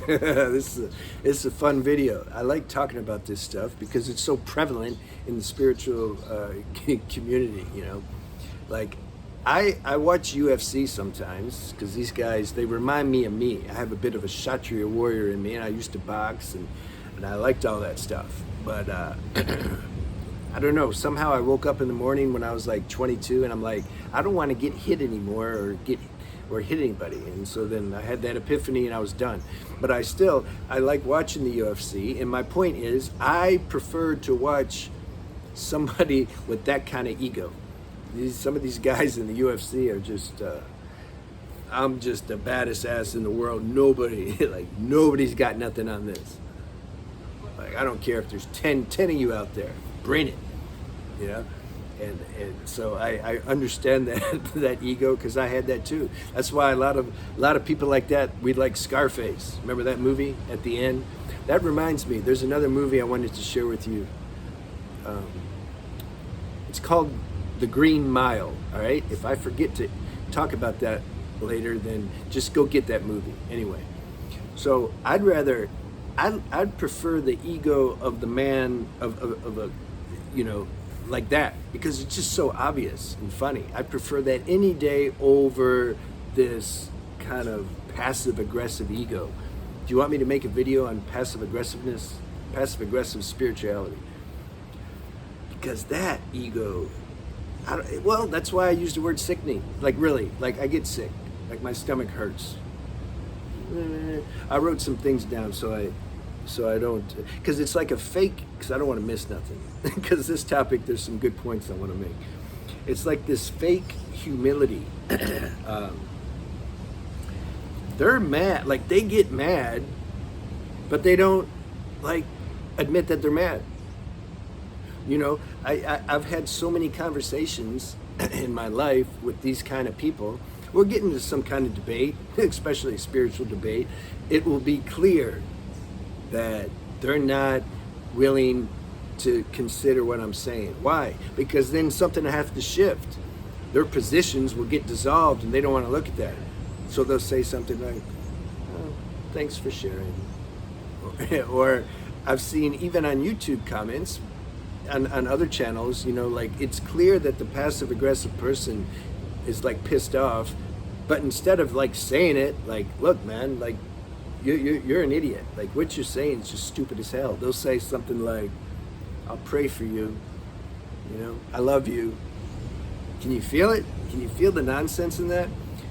This is a fun video. I like talking about this stuff because it's so prevalent in the spiritual community. Like I watch UFC sometimes because these guys, they remind me of me. I have a bit of a Kshatriya warrior in me, and I used to box, and I liked all that stuff. But I don't know. Somehow I woke up in the morning when I was like 22, and I'm like, I don't want to get hit anymore or hit anybody. And so then I had that epiphany, and I was done. But I like watching the UFC. And my point is, I prefer to watch somebody with that kind of ego. Some of these guys in the UFC are just, I'm just the baddest ass in the world. Nobody's got nothing on this. Like, I don't care if there's 10 of you out there, bring it, you know? And so I understand that ego, because I had that too. That's why a lot of people like that, we like Scarface. Remember that movie at the end? That reminds me, there's another movie I wanted to share with you. It's called The Green Mile, all right? If I forget to talk about that later, then just go get that movie. Anyway, so I'd prefer the ego of the man of a, like that, because it's just so obvious and funny. I prefer that any day over this kind of passive aggressive ego. Do you want me to make a video on passive aggressive spirituality? Because that ego, that's why I use the word sickening. Like, really, like, I get sick, like my stomach hurts. I wrote some things down so I don't, because it's like a fake, because I don't want to miss nothing. Because this topic, there's some good points I want to make. It's like this fake humility. They're mad, like they get mad, but they don't like admit that they're mad. I've had so many conversations in my life with these kind of people. We'll get into some kind of debate, especially a spiritual debate. It will be clear that they're not willing to consider what I'm saying. Why? Because then something will have to shift. Their positions will get dissolved, and they don't want to look at that. So they'll say something like, "Oh, thanks for sharing." Or I've seen even on YouTube comments on other channels, like, it's clear that the passive aggressive person is like pissed off, but instead of like saying it, like, look, man, like, you're an idiot. Like, what you're saying is just stupid as hell. They'll say something like, I'll pray for you. I love you. Can you feel it? Can you feel the nonsense in that?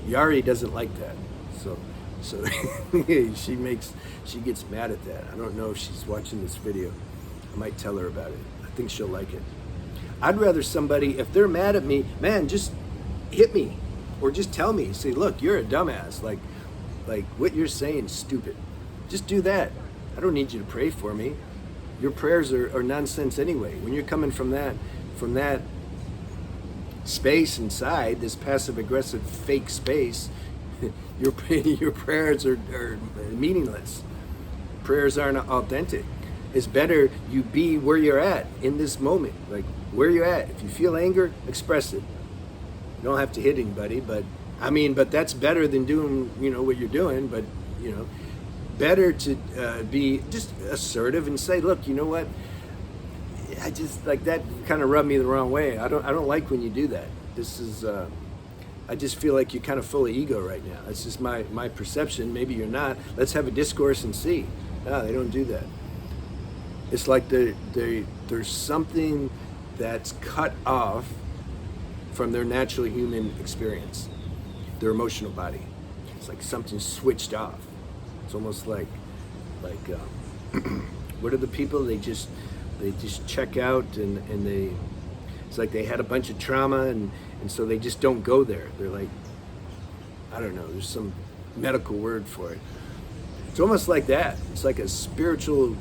Yari doesn't like that. So she gets mad at that. I don't know if she's watching this video. I might tell her about it. I think she'll like it. I'd rather somebody, if they're mad at me, man, just hit me, or just tell me, say, look, you're a dumbass. Like what you're saying is stupid. Just do that. I don't need you to pray for me. Your prayers are nonsense anyway. When you're coming from that space inside, this passive aggressive fake space, your prayers are meaningless. Prayers aren't authentic. It's better you be where you're at in this moment, like where you're at. If you feel anger, express it. You don't have to hit anybody, but that's better than doing, what you're doing. But, better to be just assertive and say, look, you know what? I just, like, that kind of rubbed me the wrong way. I don't like when you do that. This is, I just feel like you're kind of full of ego right now. That's just my perception. Maybe you're not. Let's have a discourse and see. No, they don't do that. It's like there's something that's cut off from their natural human experience, their emotional body. It's like something switched off. It's almost like what are the people? They just check out, and it's like they had a bunch of trauma, and so they just don't go there. They're like, I don't know, there's some medical word for it. It's almost like that. It's like a spiritual,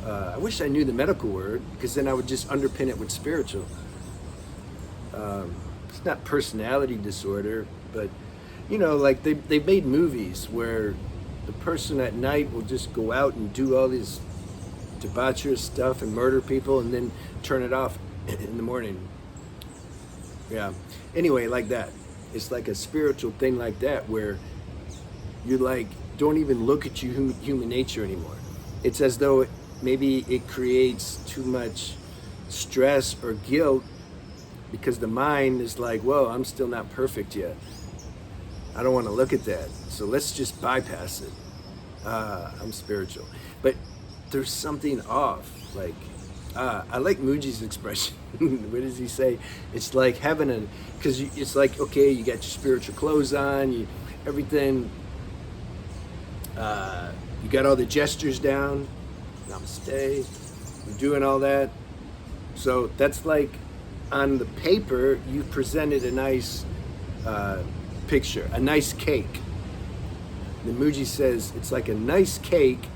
I wish I knew the medical word, because then I would just underpin it with spiritual. It's not personality disorder, but like they made movies where the person at night will just go out and do all this debaucherous stuff and murder people, and then turn it off in the morning. Yeah. Anyway, like that. It's like a spiritual thing like that, where you're like, don't even look at human nature anymore. It's as though maybe it creates too much stress or guilt because the mind is like, whoa, I'm still not perfect yet. I don't want to look at that. So let's just bypass it. I'm spiritual. But there's something off. Like, I like Muji's expression. What does he say? It's like having because it's like, okay, you got your spiritual clothes on, everything, you got all the gestures down, namaste, you're doing all that. So that's like, on the paper, you presented a nice picture, a nice cake. The Muji says it's like a nice cake,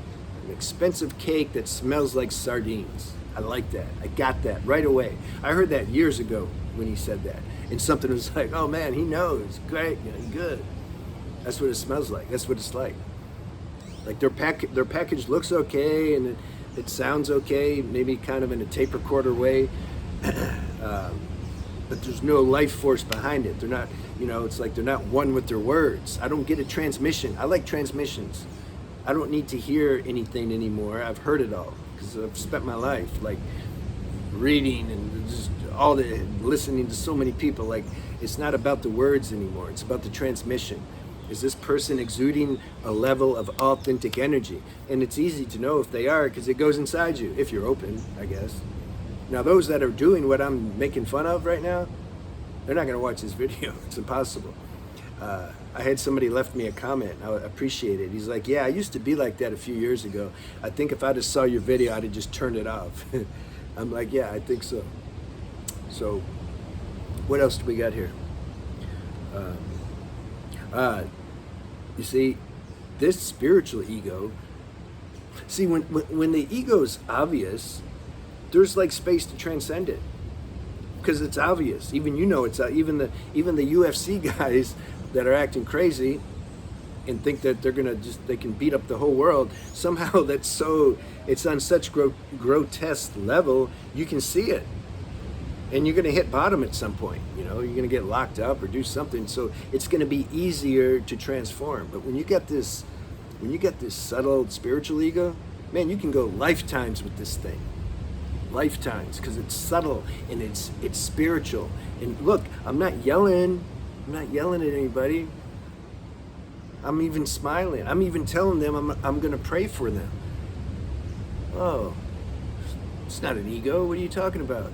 an expensive cake that smells like sardines. I like that. I got that right away. I heard that years ago when he said that. And something was like, oh man, he knows. Great, good. That's what it smells like. That's what it's like. Like their package looks okay and it sounds okay, maybe kind of in a tape recorder way. But there's no life force behind it. They're not, it's like they're not one with their words. I don't get a transmission. I like transmissions. I don't need to hear anything anymore. I've heard it all because I've spent my life like reading and just listening to so many people. Like, it's not about the words anymore. It's about the transmission. Is this person exuding a level of authentic energy? And it's easy to know if they are because it goes inside you, if you're open, I guess. Now, those that are doing what I'm making fun of right now, they're not going to watch this video. It's impossible. I had somebody left me a comment. I appreciate it. He's like, yeah, I used to be like that a few years ago. I think if I just saw your video, I'd have just turned it off. I'm like, yeah, I think so. So what else do we got here? You see, this spiritual ego, when the ego is obvious, there's like space to transcend it because it's obvious. Even it's even the UFC guys that are acting crazy and think that they can beat up the whole world. Somehow it's on such grotesque level, you can see it. And you're gonna hit bottom at some point, you're gonna get locked up or do something. So it's gonna be easier to transform. But when you get this subtle spiritual ego, man, you can go lifetimes with this thing. Lifetimes, because it's subtle and it's spiritual. And look, I'm not yelling at anybody. I'm even smiling. I'm even telling them I'm gonna pray for them. Oh, it's not an ego. What are you talking about?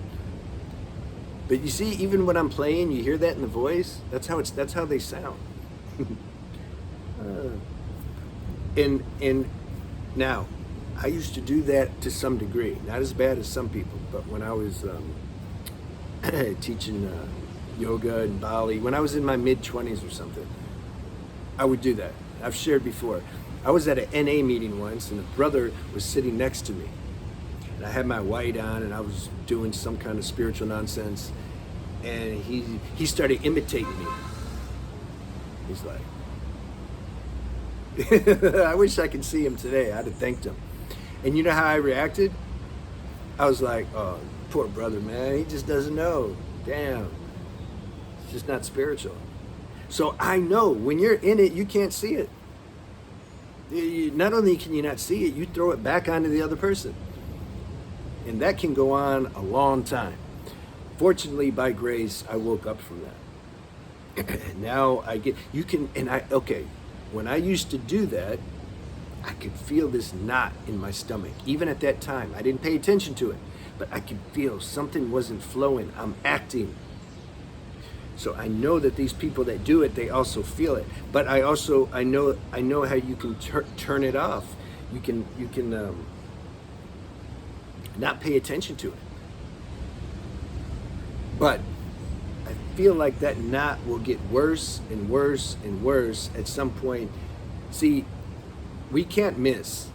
But you see, even when I'm playing, you hear that in the voice. That's how they sound. And now, I used to do that to some degree, not as bad as some people. But when I was teaching yoga in Bali, when I was in my mid-20s or something, I would do that. I've shared before. I was at an NA meeting once, and a brother was sitting next to me. And I had my white on, and I was doing some kind of spiritual nonsense. And he started imitating me. He's like, I wish I could see him today. I'd have thanked him. And you know how I reacted? I was like, oh, poor brother, man. He just doesn't know. Damn. It's just not spiritual. So I know when you're in it, you can't see it. Not only can you not see it, you throw it back onto the other person. And that can go on a long time. Fortunately, by grace, I woke up from that. Now when I used to do that, I could feel this knot in my stomach. Even at that time, I didn't pay attention to it, but I could feel something wasn't flowing. I'm acting. So I know that these people that do it, they also feel it. But I know how you can turn it off. You can not pay attention to it. But I feel like that knot will get worse and worse and worse at some point. See, we can't miss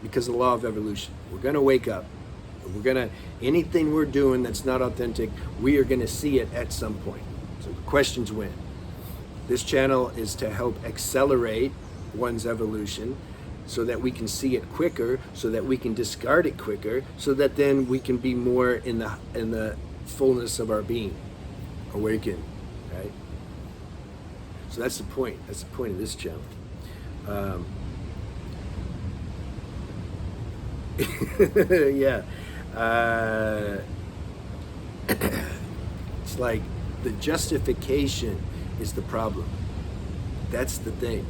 because of the law of evolution. We're gonna wake up. Anything we're doing that's not authentic, we are gonna see it at some point. So the question's when. This channel is to help accelerate one's evolution so that we can see it quicker, so that we can discard it quicker, so that then we can be more in the fullness of our being, awaken, right? So that's the point. That's the point of this channel. Yeah. It's like the justification is the problem. That's the thing.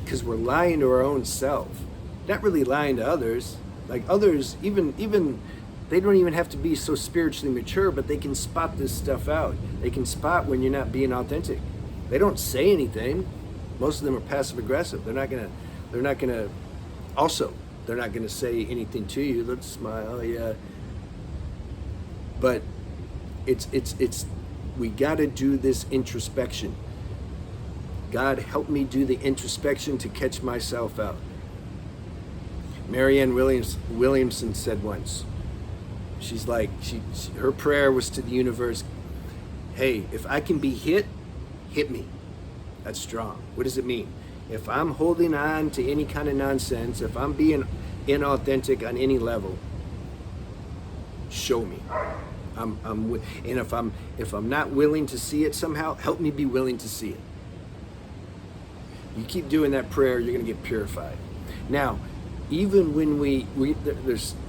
Because we're lying to our own self. Not really lying to others. Like others, even they don't even have to be so spiritually mature, but they can spot this stuff out. They can spot when you're not being authentic. They don't say anything. Most of them are passive aggressive. They're not gonna say anything to you. Let's smile, yeah. But it's we gotta do this introspection. God, help me do the introspection to catch myself out. Marianne Williamson said once, she's like, her prayer was to the universe, hey, if I can be hit me. That's strong. What does it mean? If I'm holding on to any kind of nonsense, if I'm being inauthentic on any level, show me. And if I'm not willing to see it somehow, help me be willing to see it. You keep doing that prayer, you're going to get purified. Now, even when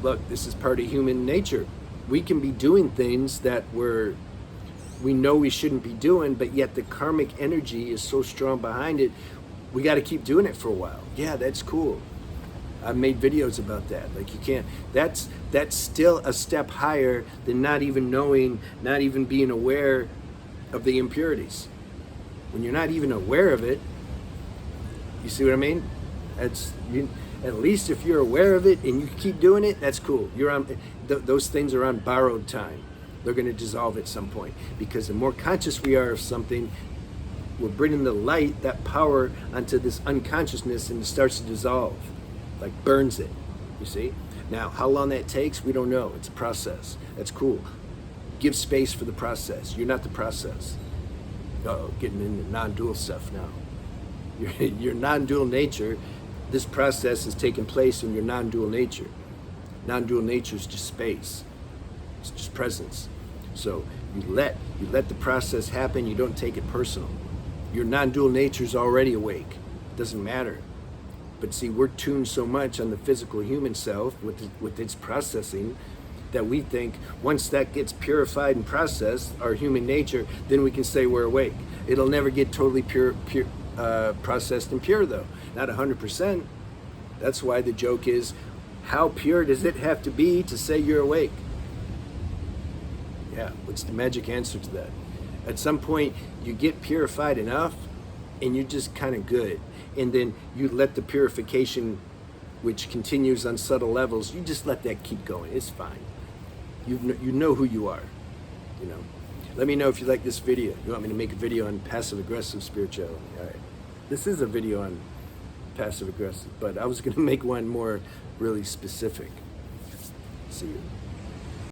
look, this is part of human nature. We can be doing things that we know we shouldn't be doing, but yet the karmic energy is so strong behind it, we got to keep doing it for a while. Yeah, that's cool. I've made videos about that. Like you can't, that's still a step higher than not even knowing, not even being aware of the impurities. When you're not even aware of it, you see what I mean? At least if you're aware of it and you keep doing it, that's cool. You're on, those things are on borrowed time. They're going to dissolve at some point, because the more conscious we are of something, we're bringing the light, that power, onto this unconsciousness, and it starts to dissolve, like burns it, you see? Now, how long that takes, we don't know. It's a process. That's cool. Give space for the process. You're not the process. Uh-oh, getting into non-dual stuff now. Your non-dual nature, this process is taking place in your non-dual nature. Non-dual nature is just space. It's just presence. So you let the process happen. You don't take it personal. Your non-dual nature is already awake. It doesn't matter. But see, we're tuned so much on the physical human self with its processing that we think once that gets purified and processed, our human nature, then we can say we're awake. It'll never get totally processed and pure though. Not 100%. That's why the joke is, how pure does it have to be to say you're awake? Yeah, what's the magic answer to that? At some point, you get purified enough and you're just kind of good. And then you let the purification, which continues on subtle levels, you just let that keep going. It's fine. You know who you are, you know. Let me know if you like this video. You want me to make a video on passive-aggressive spirituality? All right. This is a video on passive-aggressive, but I was going to make one more really specific. See you.